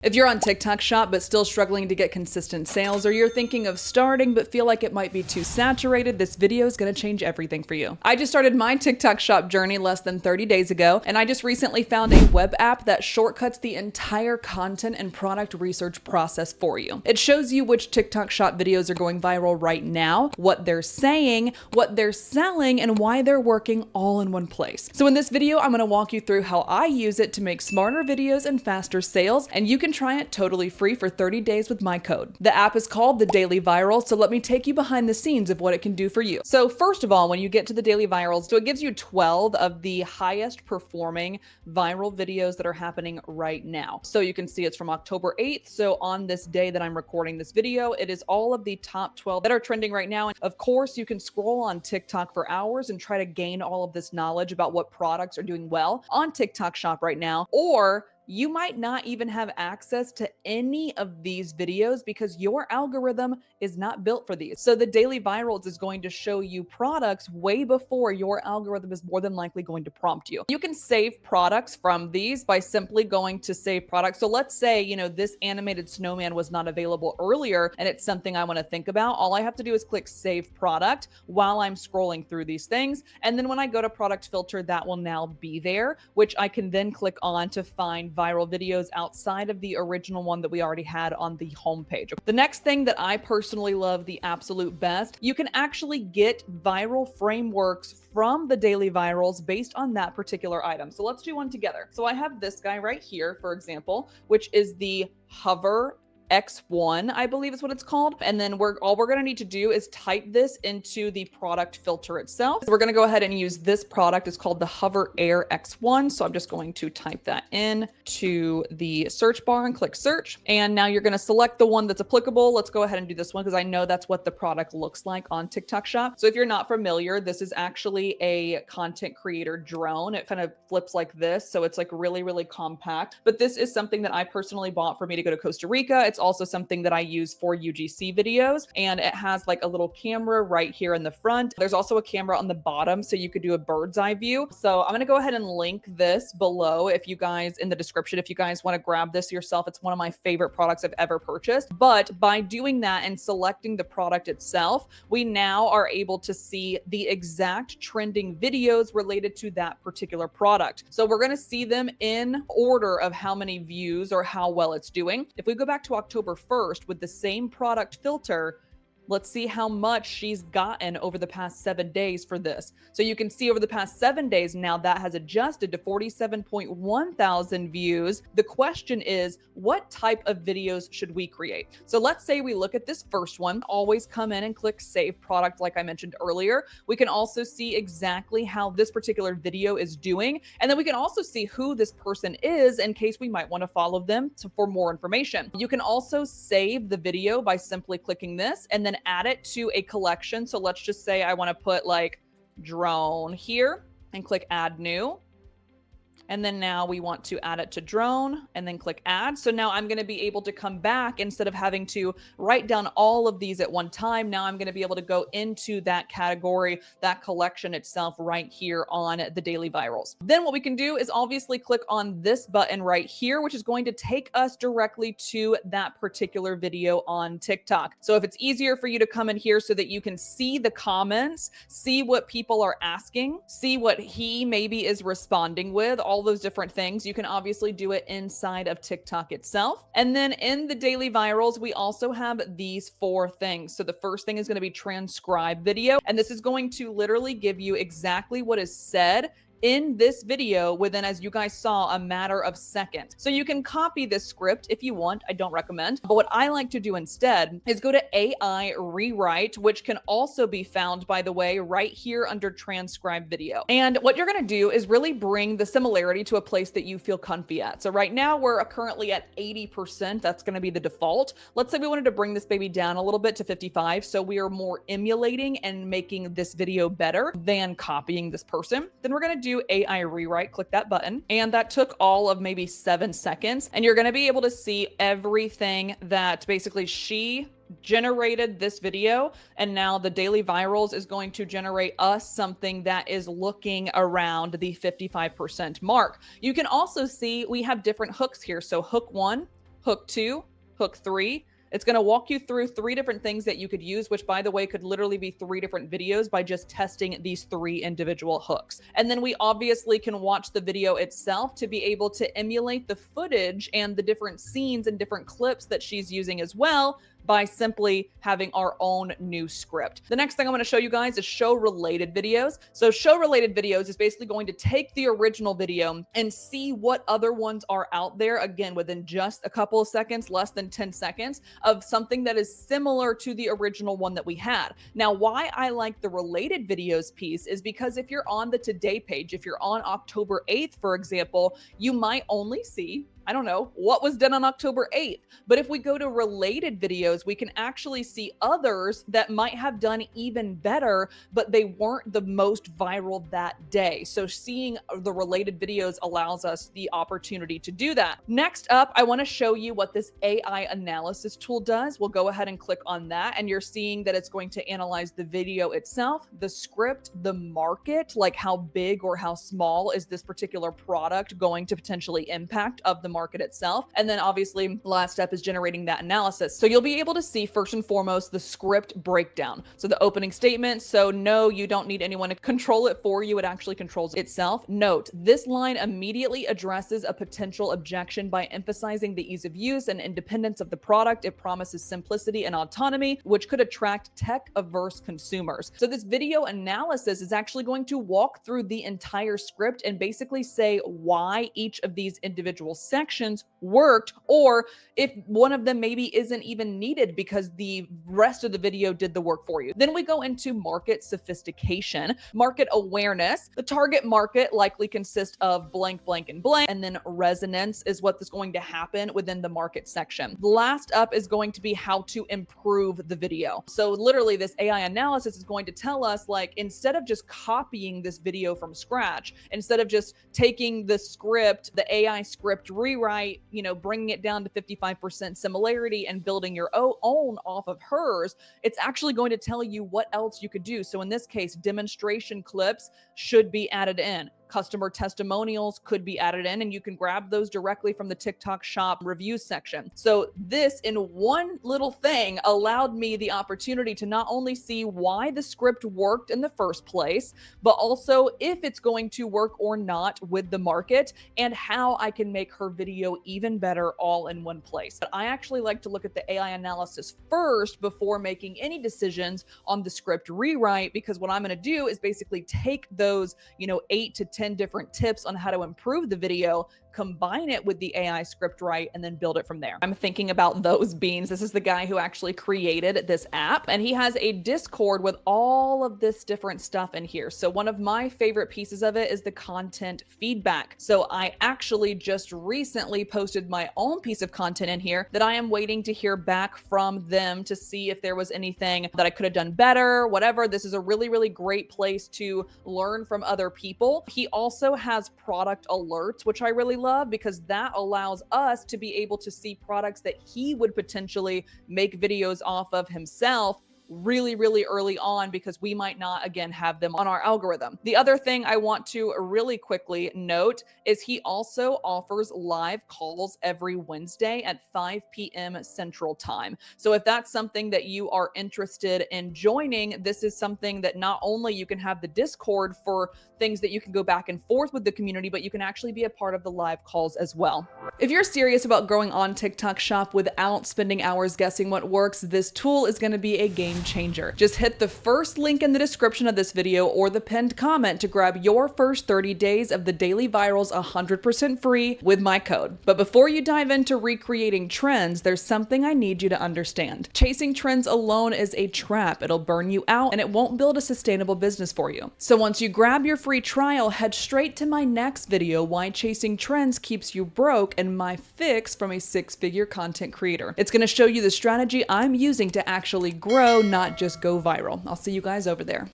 If you're on TikTok Shop but still struggling to get consistent sales, or you're thinking of starting but feel like it might be too saturated, this video is going to change everything for you. I just started my TikTok Shop journey less than 30 days ago, and I just recently found a web app that shortcuts the entire content and product research process for you. It shows you which TikTok Shop videos are going viral right now, what they're saying, what they're selling, and why they're working all in one place. So in this video, I'm going to walk you through how I use it to make smarter videos and faster sales, and you can try it totally free for 30 days with my code. The app is called The Daily Viral, so let me take you behind the scenes of what it can do for you. So first of all, when you get to the Daily Virals, so it gives you 12 of the highest performing viral videos that are happening right now. So you can see it's from October 8th. So on this day that I'm recording this video, it is all of the top 12 that are trending right now. And of course, you can scroll on TikTok for hours and try to gain all of this knowledge about what products are doing well on TikTok Shop right now, or you might not even have access to any of these videos because your algorithm is not built for these. So the Daily Virals is going to show you products way before your algorithm is more than likely going to prompt you. You can save products from these by simply going to save products. So let's say, this animated snowman was not available earlier and it's something I want to think about. All I have to do is click save product while I'm scrolling through these things. And then when I go to product filter, that will now be there, which I can then click on to find viral videos outside of the original one that we already had on the homepage. The next thing that I personally love the absolute best, you can actually get viral frameworks from the Daily Virals based on that particular item. So let's do one together. So I have this guy right here, for example, which is the Hover X1, I believe is what it's called. And then all we're going to need to do is type this into the product filter itself. So we're going to go ahead and use this product. It's called the Hover Air X1. So I'm just going to type that in to the search bar and click search. And now you're going to select the one that's applicable. Let's go ahead and do this one because I know that's what the product looks like on TikTok Shop. So if you're not familiar, this is actually a content creator drone. It kind of flips like this. So it's like really, really compact. But this is something that I personally bought for me to go to Costa Rica. It's also something that I use for UGC videos, and it has like a little camera right here in the front. There's also a camera on the bottom, so you could do a bird's eye view. So I'm going to go ahead and link this below if you guys in the description, if you guys want to grab this yourself. It's one of my favorite products I've ever purchased. But by doing that and selecting the product itself, we now are able to see the exact trending videos related to that particular product. So we're going to see them in order of how many views or how well it's doing. If we go back to October 1st with the same product filter, let's see how much she's gotten over the past 7 days for this. So you can see over the past 7 days now that has adjusted to 47.1 thousand views. The question is, what type of videos should we create? So let's say we look at this first one, always come in and click save product like I mentioned earlier. We can also see exactly how this particular video is doing. And then we can also see who this person is in case we might want to follow them for more information. You can also save the video by simply clicking this and then add it to a collection. So let's just say I want to put like drone here and click add new. And then now we want to add it to drone and then click add. So now I'm going to be able to come back instead of having to write down all of these at one time. Now I'm going to be able to go into that category, that collection itself right here on the Daily Virals. Then what we can do is obviously click on this button right here, which is going to take us directly to that particular video on TikTok. So if it's easier for you to come in here so that you can see the comments, see what people are asking, see what he maybe is responding with, all those different things. You can obviously do it inside of TikTok itself. And then in the Daily Virals, we also have these 4 things. So the first thing is going to be transcribe video. And this is going to literally give you exactly what is said in this video within, as you guys saw, a matter of seconds. So you can copy this script if you want. I don't recommend. But what I like to do instead is go to AI Rewrite, which can also be found, by the way, right here under transcribe video. And what you're going to do is really bring the similarity to a place that you feel comfy at. So right now we're currently at 80%. That's going to be the default. Let's say we wanted to bring this baby down a little bit to 55. So we are more emulating and making this video better than copying this person. Then we're going to do AI Rewrite, click that button. And that took all of maybe 7 seconds. And you're going to be able to see everything that basically she generated this video, and now the Daily Virals is going to generate us something that is looking around the 55% mark. You can also see we have different hooks here. So hook 1, hook 2, hook 3. It's going to walk you through 3 different things that you could use, which by the way could literally be 3 different videos by just testing these 3 individual hooks. And then we obviously can watch the video itself to be able to emulate the footage and the different scenes and different clips that she's using as well, by simply having our own new script. The next thing I'm going to show you guys is show related videos. So show related videos is basically going to take the original video and see what other ones are out there, again, within just a couple of seconds, less than 10 seconds, of something that is similar to the original one that we had. Now, why I like the related videos piece is because if you're on the Today page, if you're on October 8th, for example, you might only see, I don't know, what was done on October 8th. But if we go to related videos, we can actually see others that might have done even better, but they weren't the most viral that day. So seeing the related videos allows us the opportunity to do that. Next up, I want to show you what this AI analysis tool does. We'll go ahead and click on that, and you're seeing that it's going to analyze the video itself, the script, the market, like how big or how small is this particular product going to potentially impact of the market itself. And then obviously last step is generating that analysis. So you'll be able to see first and foremost the script breakdown. So the opening statement. So no, you don't need anyone to control it for you. It actually controls itself. Note, this line immediately addresses a potential objection by emphasizing the ease of use and independence of the product. It promises simplicity and autonomy, which could attract tech-averse consumers. So this video analysis is actually going to walk through the entire script and basically say why each of these individual sections worked, or if one of them maybe isn't even needed because the rest of the video did the work for you. Then we go into market sophistication, market awareness. The target market likely consists of blank, blank, and blank, and then resonance is what is going to happen within the market section. Last up is going to be how to improve the video. So literally this AI analysis is going to tell us, like, instead of just copying this video from scratch, instead of just taking the script, the AI script rewrite, bringing it down to 55% similarity and building your own off of hers, it's actually going to tell you what else you could do. So in this case, demonstration clips should be added in. Customer testimonials could be added in, and you can grab those directly from the TikTok Shop reviews section. So this in one little thing allowed me the opportunity to not only see why the script worked in the first place, but also if it's going to work or not with the market and how I can make her video even better all in one place. But I actually like to look at the AI analysis first before making any decisions on the script rewrite, because what I'm going to do is basically take those, 8 to 10 different tips on how to improve the video, combine it with the AI script write, and then build it from there. I'm thinking about Those Beans. This is the guy who actually created this app, and he has a Discord with all of this different stuff in here. So one of my favorite pieces of it is the content feedback. So I actually just recently posted my own piece of content in here that I am waiting to hear back from them to see if there was anything that I could have done better, whatever. This is a really, really great place to learn from other people. He also has product alerts, which I really love, because that allows us to be able to see products that he would potentially make videos off of himself really, really early on, because we might not, again, have them on our algorithm. The other thing I want to really quickly note is he also offers live calls every Wednesday at 5 p.m. Central Time. So if that's something that you are interested in joining, this is something that not only you can have the Discord for things that you can go back and forth with the community, but you can actually be a part of the live calls as well. If you're serious about growing on TikTok Shop without spending hours guessing what works, this tool is going to be a game changer. Just hit the first link in the description of this video or the pinned comment to grab your first 30 days of the Daily Virals 100% free with my code. But before you dive into recreating trends, there's something I need you to understand. Chasing trends alone is a trap. It'll burn you out and it won't build a sustainable business for you. So once you grab your free trial, head straight to my next video, Why Chasing Trends Keeps You Broke, and my fix from a 6-figure content creator. It's going to show you the strategy I'm using to actually grow, not just go viral. I'll see you guys over there.